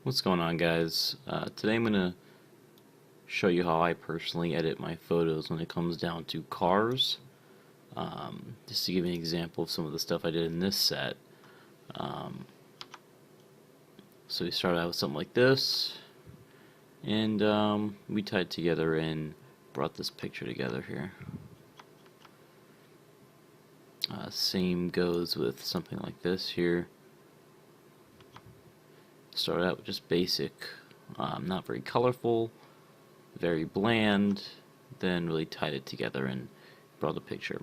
What's going on, guys? Today I'm going to show you how I personally edit my photos when it comes down to cars. Just to give you an example of some of the stuff I did in this set. Um, so we started out with something like this, and we tied together and brought this picture together here. Same goes with something like this here. Started out with just basic, not very colorful, very bland, then really tied it together and brought a picture.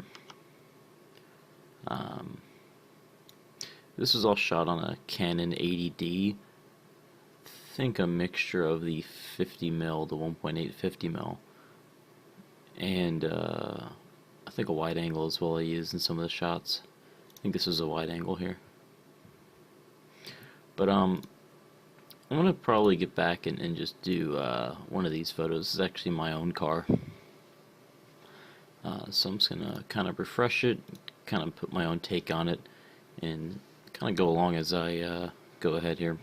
This was all shot on a Canon 80D. I think a mixture of the 50mm, the 1.8 50mm, and I think a wide angle as well I used in some of the shots. I think this was a wide angle here. But I'm gonna probably get back and just do one of these photos. This is actually my own car. So I'm just gonna kind of refresh it, kind of put my own take on it, and kind of go along as I go ahead here.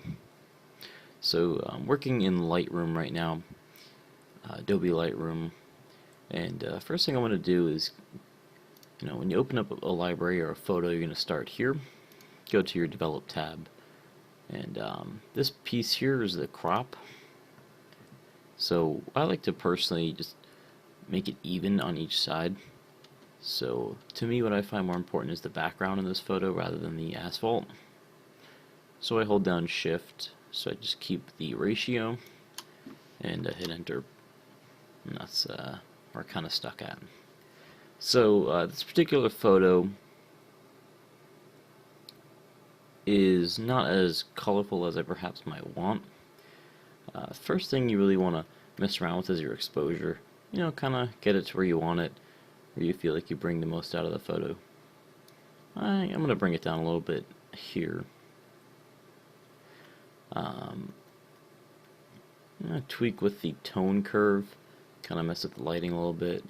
So I'm working in Lightroom right now, Adobe Lightroom, and first thing I'm gonna do is, when you open up a library or a photo, you're gonna start here, go to your Develop tab. And this piece here is the crop. So I like to personally just make it even on each side. So to me, what I find more important is the background in this photo rather than the asphalt. So I hold down Shift, so I just keep the ratio, and hit Enter. And that's where we're kind of stuck at. So this particular photo is not as colorful as I perhaps might want. First thing you really want to mess around with is your exposure. Kind of get it to where you want it, where you feel like you bring the most out of the photo. I'm going to bring it down a little bit here. I'm going to tweak with the tone curve, kind of mess with the lighting a little bit,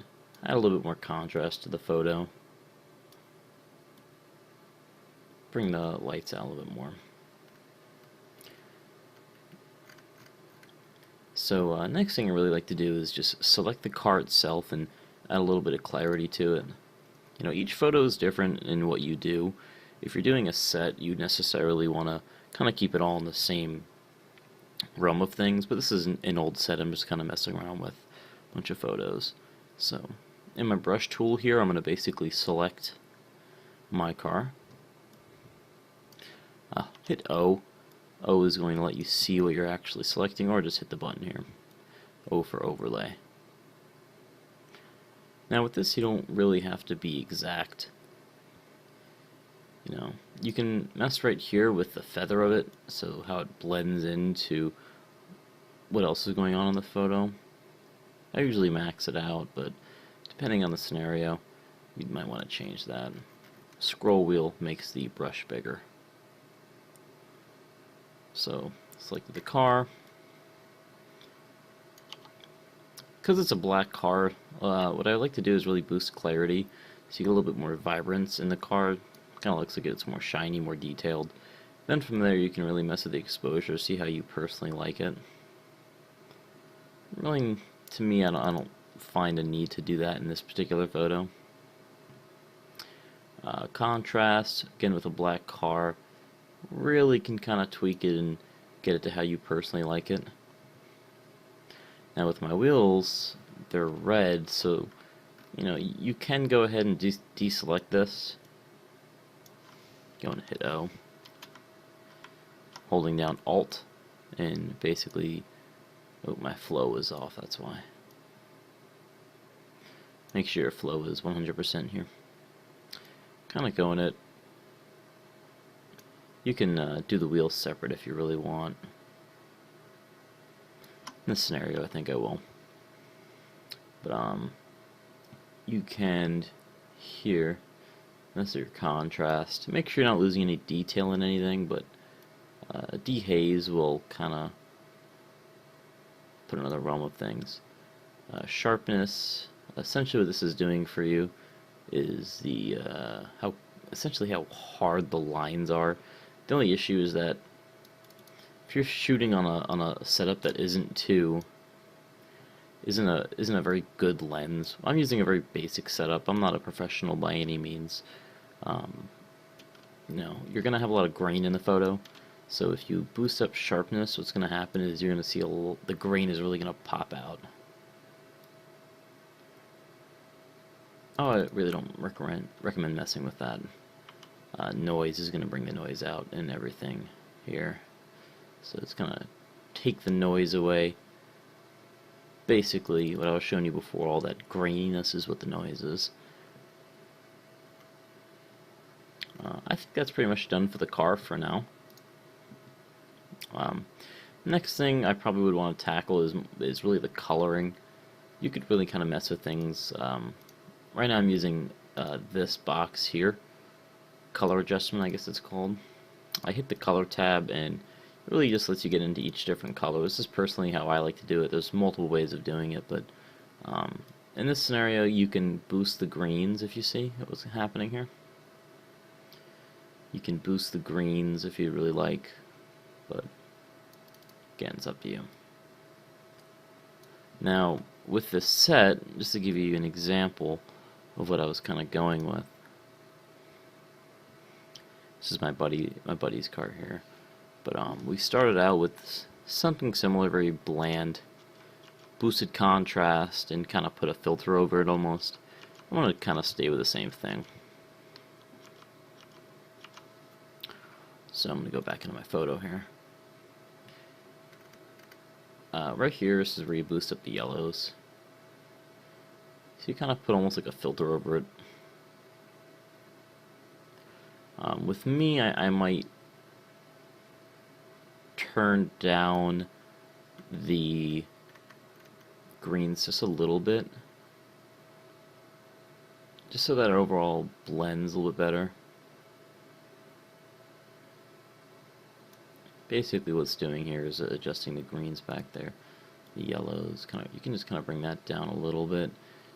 add a little bit more contrast to the photo. Bring the lights out a little bit more. So next thing I really like to do is just select the car itself and add a little bit of clarity to it. Each photo is different in what you do. If you're doing a set, you necessarily want to kind of keep it all in the same realm of things, but this is an old set. I'm just kind of messing around with a bunch of photos. So in my brush tool here, I'm going to basically select my car. Hit O. O is going to let you see what you're actually selecting, or just hit the button here. O for overlay. Now with this, you don't really have to be exact. You can mess right here with the feather of it, so how it blends into what else is going on in the photo. I usually max it out, but depending on the scenario, you might want to change that. Scroll wheel makes the brush bigger. So select the car. Because it's a black car, what I like to do is really boost clarity, so you get a little bit more vibrance in the car. Kind of looks like it's more shiny, more detailed. Then from there you can really mess with the exposure, see how you personally like it. Really, to me, I don't find a need to do that in this particular photo. Contrast, again with a black car, really can kind of tweak it and get it to how you personally like it. Now with my wheels, they're red, so you can go ahead and deselect this. Going to hit O, holding down Alt, and basically, oh, my flow is off, that's why. Make sure your flow is 100% here. Kind of going it. You can do the wheels separate if you really want. In this scenario, I think I will. But you can here, that's your contrast. Make sure you're not losing any detail in anything, but dehaze will kind of put another realm of things. Sharpness. Essentially, what this is doing for you is the essentially how hard the lines are. The only issue is that if you're shooting on a setup that isn't a very good lens. I'm using a very basic setup. I'm not a professional by any means. Um, you're gonna have a lot of grain in the photo. So if you boost up sharpness, what's gonna happen is you're gonna see the grain is really gonna pop out. Oh, I really don't recommend messing with that. Noise is gonna bring the noise out and everything here. So it's gonna take the noise away. Basically, what I was showing you before, all that graininess is what the noise is. I think that's pretty much done for the car for now. Next thing I probably would want to tackle is really the coloring. You could really kind of mess with things. Right now I'm using this box here, color adjustment I guess it's called. I hit the color tab and it really just lets you get into each different color. This is personally how I like to do it. There's multiple ways of doing it, but in this scenario you can boost the greens if you see what's happening here. You can boost the greens if you really like, but again, it's up to you. Now, with this set, just to give you an example of what I was kind of going with. This is my buddy's car here. But we started out with something similar, very bland, boosted contrast, and kind of put a filter over it almost. I want to kind of stay with the same thing. So I'm going to go back into my photo here. Right here, this is where you boost up the yellows. So you kind of put almost like a filter over it. With me, I might turn down the greens just a little bit, just so that it overall blends a little bit better. Basically what it's doing here is adjusting the greens back there. The yellows, you can just kind of bring that down a little bit.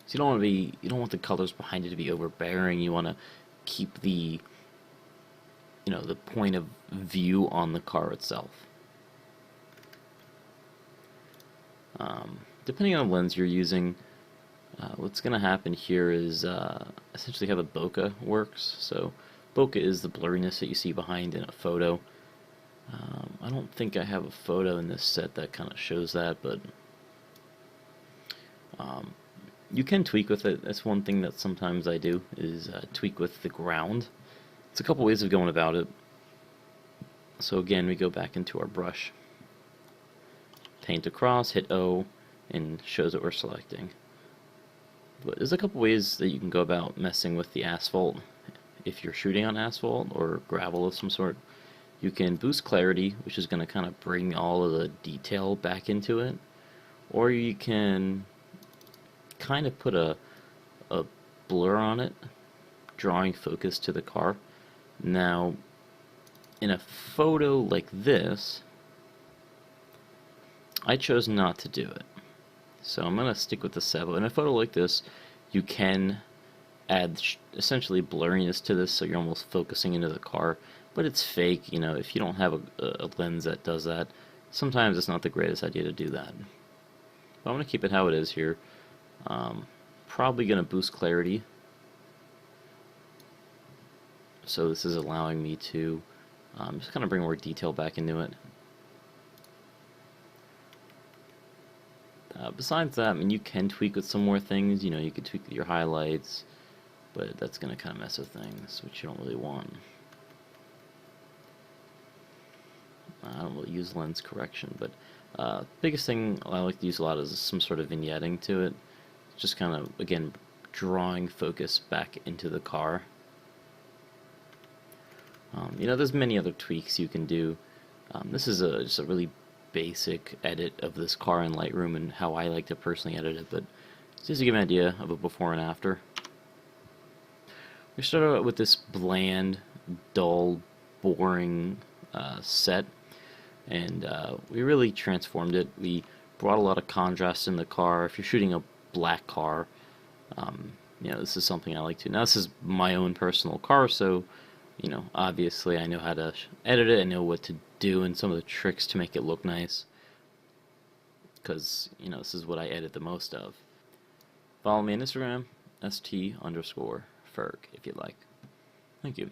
So you don't want the colors behind it to be overbearing. You want to keep the the point of view on the car itself. Depending on the lens you're using, what's going to happen here is essentially how the bokeh works. So bokeh is the blurriness that you see behind in a photo. I don't think I have a photo in this set that kind of shows that, but you can tweak with it. That's one thing that sometimes I do, is tweak with the ground. It's a couple ways of going about it. So again, we go back into our brush, paint across, hit O, and shows what we're selecting. But there's a couple ways that you can go about messing with the asphalt. If you're shooting on asphalt or gravel of some sort, you can boost clarity, which is going to kind of bring all of the detail back into it, or you can kind of put a blur on it, drawing focus to the car. Now, in a photo like this, I chose not to do it. So I'm going to stick with the 7. In a photo like this, you can add essentially blurriness to this, so you're almost focusing into the car, but it's fake. If you don't have a lens that does that, sometimes it's not the greatest idea to do that. But I'm going to keep it how it is here. Probably going to boost clarity. So this is allowing me to just kind of bring more detail back into it. Besides that, you can tweak with some more things. You could tweak with your highlights, but that's going to kind of mess with things, which you don't really want. I don't really use lens correction, but biggest thing I like to use a lot is some sort of vignetting to it. Just kind of, again, drawing focus back into the car. There's many other tweaks you can do. This is just a really basic edit of this car in Lightroom and how I like to personally edit it, but just to give an idea of a before and after. We started out with this bland, dull, boring set, and we really transformed it. We brought a lot of contrast in the car. If you're shooting a black car, this is something I like to. Now, this is my own personal car, so You know, obviously I know how to edit it, I know what to do and some of the tricks to make it look nice, because, you know, this is what I edit the most of. Follow me on Instagram, st_ferg, if you'd like. Thank you.